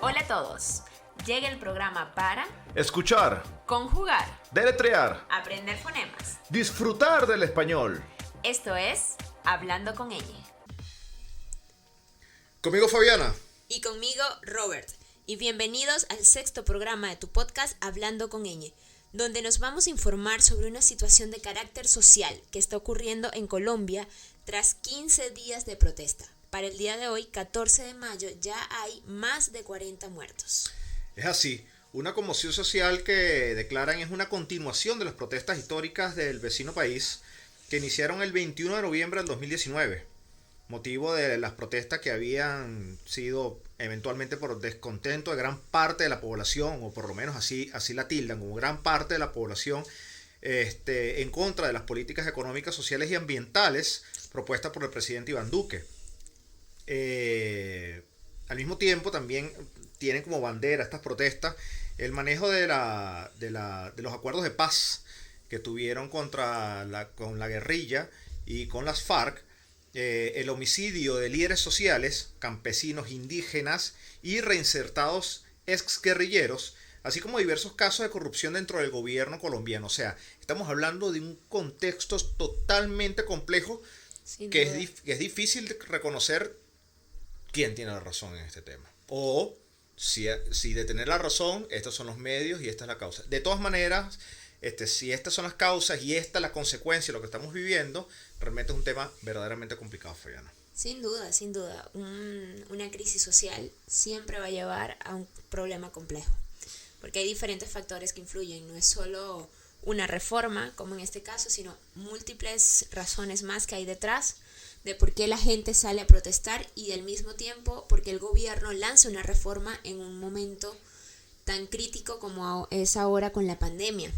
Hola a todos. Llega el programa para escuchar, conjugar, deletrear, aprender fonemas. disfrutar del español. Esto es Hablando con ella. Conmigo Fabiana. Y conmigo Robert. Y bienvenidos al sexto programa de tu podcast Hablando con ella, donde nos vamos a informar sobre una situación de carácter social que está ocurriendo en Colombia tras 15 días de protesta. Para el día de hoy, 14 de mayo, ya hay más de 40 muertos. Es así, una conmoción social que declaran es una continuación de las protestas históricas del vecino país que iniciaron el 21 de noviembre del 2019, motivo de las protestas que habían sido eventualmente por descontento de gran parte de la población, o por lo menos así la tildan, como gran parte de la población en contra de las políticas económicas, sociales y ambientales propuestas por el presidente Iván Duque. Al mismo tiempo también tienen como bandera estas protestas el manejo de los acuerdos de paz que tuvieron con la guerrilla y con las FARC, el homicidio de líderes sociales, campesinos, indígenas y reinsertados exguerrilleros, así como diversos casos de corrupción dentro del gobierno colombiano. O sea, estamos hablando de un contexto totalmente complejo que es difícil de reconocer quién tiene la razón en este tema. O si de tener la razón, estos son los medios y esta es la causa. De todas maneras, si estas son las causas y esta es la consecuencia de lo que estamos viviendo, realmente es un tema verdaderamente complicado, Fabiana. Sin duda, sin duda. Una crisis social siempre va a llevar a un problema complejo, porque hay diferentes factores que influyen. No es solo una reforma, como en este caso, sino múltiples razones más que hay detrás de por qué la gente sale a protestar y al mismo tiempo porque el gobierno lanza una reforma en un momento tan crítico como es ahora con la pandemia.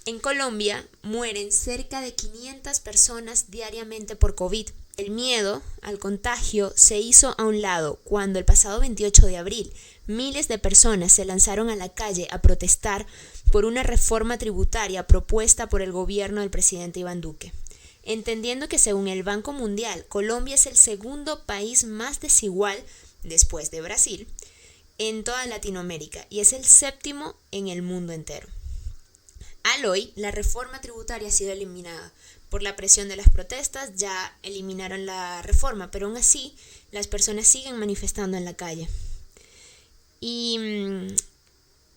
En Colombia mueren cerca de 500 personas diariamente por COVID. El miedo al contagio se hizo a un lado cuando el pasado 28 de abril miles de personas se lanzaron a la calle a protestar por una reforma tributaria propuesta por el gobierno del presidente Iván Duque. Entendiendo que según el Banco Mundial, Colombia es el segundo país más desigual, después de Brasil, en toda Latinoamérica y es el séptimo en el mundo entero. Al hoy, la reforma tributaria ha sido eliminada. Por la presión de las protestas ya eliminaron la reforma, pero aún así las personas siguen manifestando en la calle. Y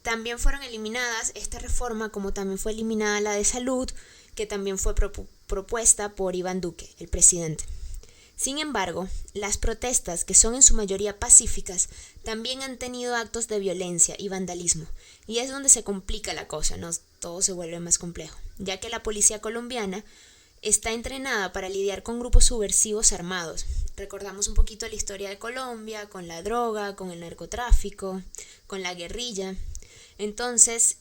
también fueron eliminadas esta reforma, como también fue eliminada la de salud, que también fue propuesta por Iván Duque, el presidente. Sin embargo, las protestas, que son en su mayoría pacíficas, también han tenido actos de violencia y vandalismo, y es donde se complica la cosa, ¿no? Todo se vuelve más complejo, ya que la policía colombiana está entrenada para lidiar con grupos subversivos armados. Recordamos un poquito la historia de Colombia, con la droga, con el narcotráfico, con la guerrilla. Entonces,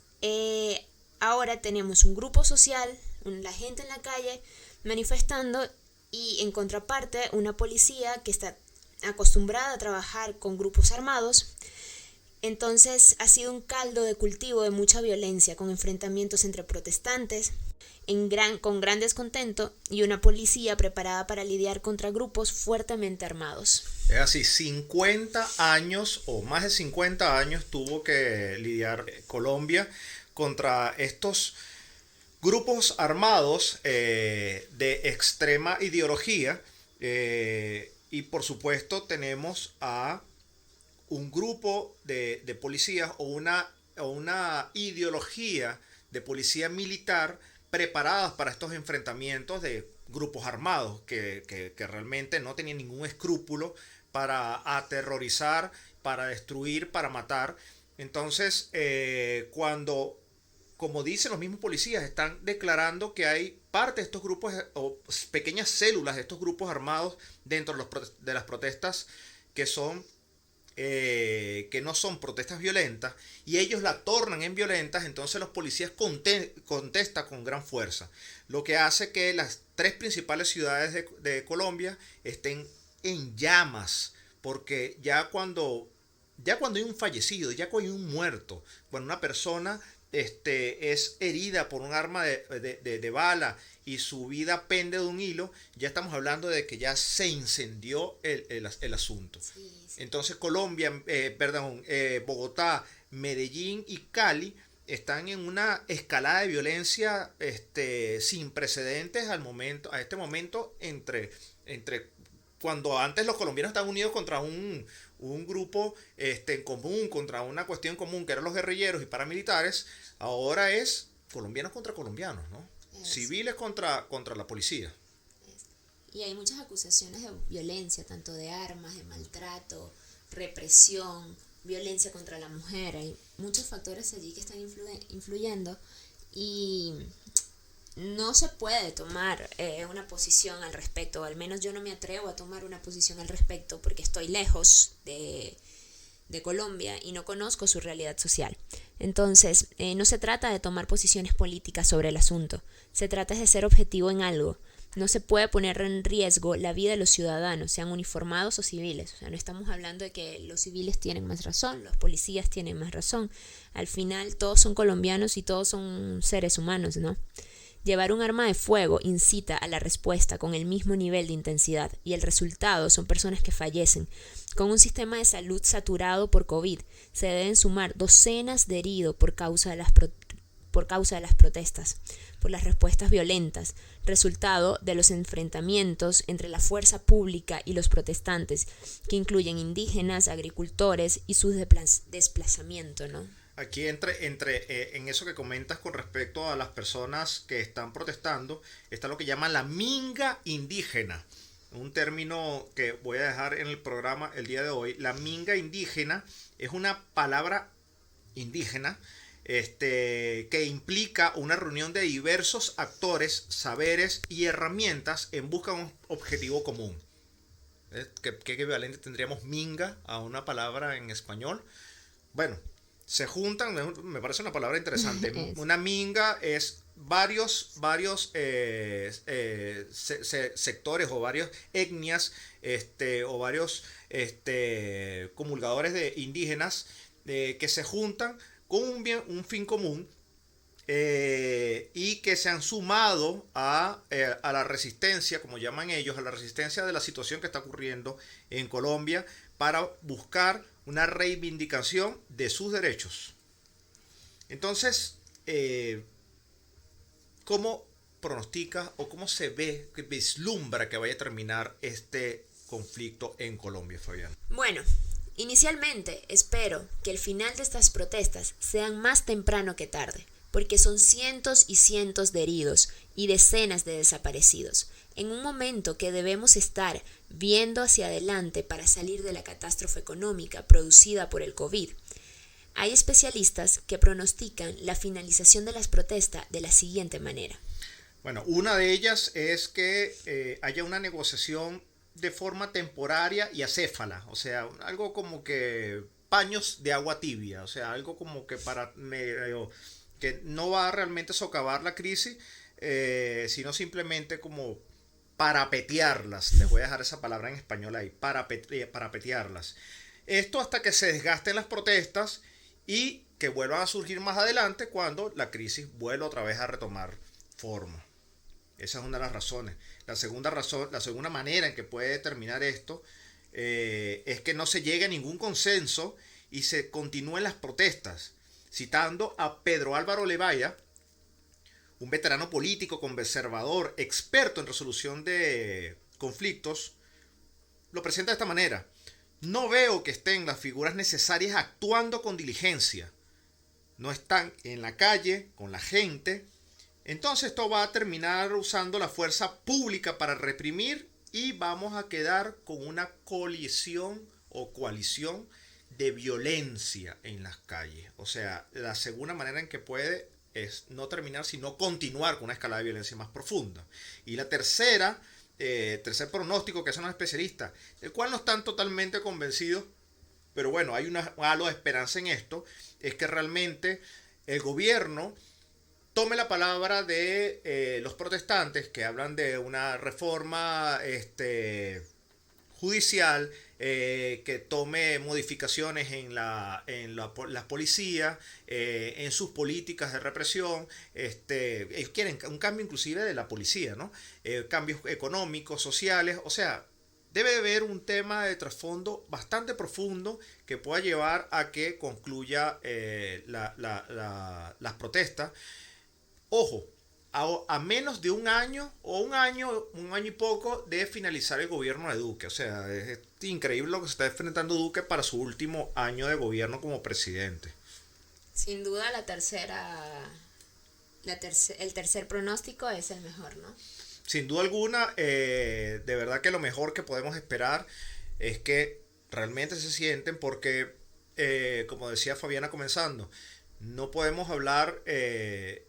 ahora tenemos un grupo social, la gente en la calle manifestando y en contraparte una policía que está acostumbrada a trabajar con grupos armados. Entonces ha sido un caldo de cultivo de mucha violencia, con enfrentamientos entre protestantes con gran descontento y una policía preparada para lidiar contra grupos fuertemente armados. Es así, 50 años o más de 50 años tuvo que lidiar Colombia contra estos grupos armados de extrema ideología, y por supuesto tenemos a un grupo de policías o una ideología de policía militar preparadas para estos enfrentamientos de grupos armados que realmente no tenían ningún escrúpulo para aterrorizar, para destruir, para matar. Entonces, como dicen los mismos policías, están declarando que hay parte de estos grupos o pequeñas células de estos grupos armados dentro de las protestas que no son protestas violentas, y ellos la tornan en violentas. Entonces los policías contestan con gran fuerza, lo que hace que las tres principales ciudades de Colombia estén en llamas, porque ya cuando hay un fallecido, ya cuando hay un muerto, cuando una persona es herida por un arma de bala y su vida pende de un hilo, ya estamos hablando de que ya se incendió el asunto. Sí, sí. Entonces Colombia, Bogotá, Medellín y Cali están en una escalada de violencia sin precedentes a este momento entre cuando antes los colombianos estaban unidos contra un grupo en común, contra una cuestión común que eran los guerrilleros y paramilitares, ahora es colombianos contra colombianos, ¿no? Civiles contra la policía. Y hay muchas acusaciones de violencia, tanto de armas, de maltrato, represión, violencia contra la mujer. Hay muchos factores allí que están influyendo y no se puede tomar una posición al respecto, o al menos yo no me atrevo a tomar una posición al respecto porque estoy lejos de Colombia y no conozco su realidad social. Entonces, no se trata de tomar posiciones políticas sobre el asunto, se trata de ser objetivo en algo. No se puede poner en riesgo la vida de los ciudadanos, sean uniformados o civiles. O sea, no estamos hablando de que los civiles tienen más razón, los policías tienen más razón. Al final todos son colombianos y todos son seres humanos, ¿no? Llevar un arma de fuego incita a la respuesta con el mismo nivel de intensidad y el resultado son personas que fallecen. Con un sistema de salud saturado por COVID, se deben sumar docenas de heridos por causa de las protestas, por las respuestas violentas, resultado de los enfrentamientos entre la fuerza pública y los protestantes, que incluyen indígenas, agricultores y su desplazamiento, ¿no? Aquí en eso que comentas con respecto a las personas que están protestando, está lo que llaman la minga indígena, un término que voy a dejar en el programa el día de hoy. La minga indígena es una palabra indígena que implica una reunión de diversos actores, saberes y herramientas en busca de un objetivo común. ¿Qué equivalente tendríamos minga a una palabra en español? Bueno, se juntan, me parece una palabra interesante. Una minga es varios sectores o varias etnias o varios comulgadores de indígenas que se juntan con un fin común y que se han sumado a la resistencia, como llaman ellos, a la resistencia de la situación que está ocurriendo en Colombia para buscar una reivindicación de sus derechos. Entonces, ¿cómo pronostica o cómo se ve, que vislumbra que vaya a terminar este conflicto en Colombia, Fabián? Bueno, inicialmente espero que el final de estas protestas sean más temprano que tarde, porque son cientos y cientos de heridos y decenas de desaparecidos, en un momento que debemos estar viendo hacia adelante para salir de la catástrofe económica producida por el COVID. Hay especialistas que pronostican la finalización de las protestas de la siguiente manera. Bueno, una de ellas es que haya una negociación de forma temporaria y acéfala, o sea, algo como que paños de agua tibia, o sea, algo como que que no va a realmente socavar la crisis, sino simplemente como parapetearlas. Les voy a dejar esa palabra en español ahí, parapetearlas. Esto hasta que se desgasten las protestas y que vuelvan a surgir más adelante cuando la crisis vuelva otra vez a retomar forma. Esa es una de las razones. La segunda manera en que puede terminar esto es que no se llegue a ningún consenso y se continúen las protestas. Citando a Pedro Álvaro Levaya, un veterano político, conservador, experto en resolución de conflictos, lo presenta de esta manera: no veo que estén las figuras necesarias actuando con diligencia. No están en la calle, con la gente. Entonces esto va a terminar usando la fuerza pública para reprimir y vamos a quedar con una colisión o coalición de violencia en las calles. O sea, la segunda manera en que puede es no terminar, sino continuar con una escalada de violencia más profunda. Y la tercer pronóstico que hacen los especialistas, el cual no están totalmente convencidos, pero bueno, hay un halo de esperanza en esto, es que realmente el gobierno tome la palabra de los protestantes que hablan de una reforma judicial, que tome modificaciones en la policía, en sus políticas de represión. Ellos quieren un cambio inclusive de la policía, ¿no? Cambios económicos, sociales, o sea, debe de haber un tema de trasfondo bastante profundo que pueda llevar a que concluya las protestas. Ojo, a menos de un año y poco de finalizar el gobierno de Duque. O sea, es increíble lo que se está enfrentando Duque para su último año de gobierno como presidente. Sin duda el tercer pronóstico es el mejor, ¿no? Sin duda alguna, de verdad que lo mejor que podemos esperar es que realmente se sienten porque, como decía Fabiana comenzando, no podemos hablar de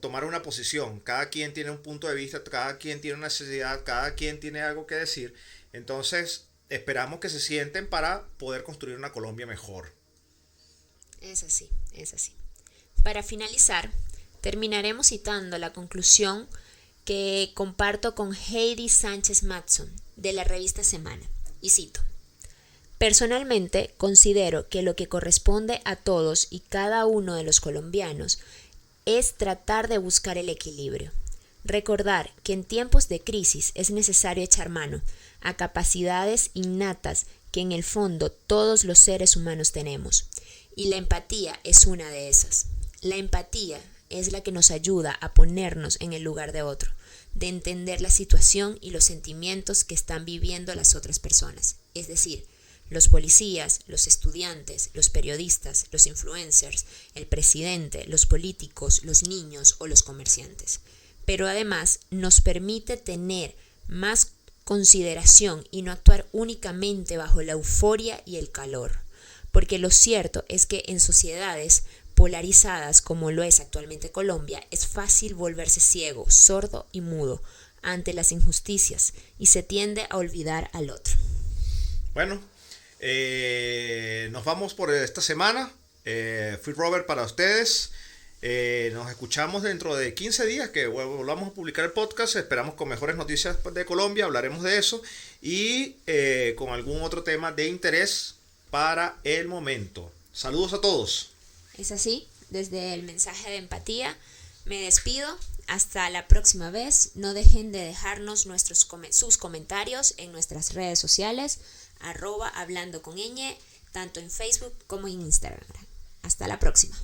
tomar una posición. Cada quien tiene un punto de vista, cada quien tiene una necesidad, cada quien tiene algo que decir. Entonces, esperamos que se sienten para poder construir una Colombia mejor. Es así, es así. Para finalizar, terminaremos citando la conclusión que comparto con Heidi Sánchez Matson de la revista Semana. Y cito: personalmente, considero que lo que corresponde a todos y cada uno de los colombianos es tratar de buscar el equilibrio. Recordar que en tiempos de crisis es necesario echar mano a capacidades innatas que en el fondo todos los seres humanos tenemos. Y la empatía es una de esas. La empatía es la que nos ayuda a ponernos en el lugar de otro, de entender la situación y los sentimientos que están viviendo las otras personas, es decir, los policías, los estudiantes, los periodistas, los influencers, el presidente, los políticos, los niños o los comerciantes. Pero además nos permite tener más consideración y no actuar únicamente bajo la euforia y el calor. Porque lo cierto es que en sociedades polarizadas como lo es actualmente Colombia, es fácil volverse ciego, sordo y mudo ante las injusticias y se tiende a olvidar al otro. Bueno, nos vamos por esta semana. Fui Robert para ustedes. Nos escuchamos dentro de 15 días que volvamos a publicar el podcast. Esperamos con mejores noticias de Colombia. Hablaremos de eso y con algún otro tema de interés para el momento. Saludos a todos. Es así, desde el mensaje de empatía me despido. Hasta la próxima vez. No dejen de dejarnos sus comentarios en nuestras redes sociales, @hablandoconñ, tanto en Facebook como en Instagram. Hasta la próxima.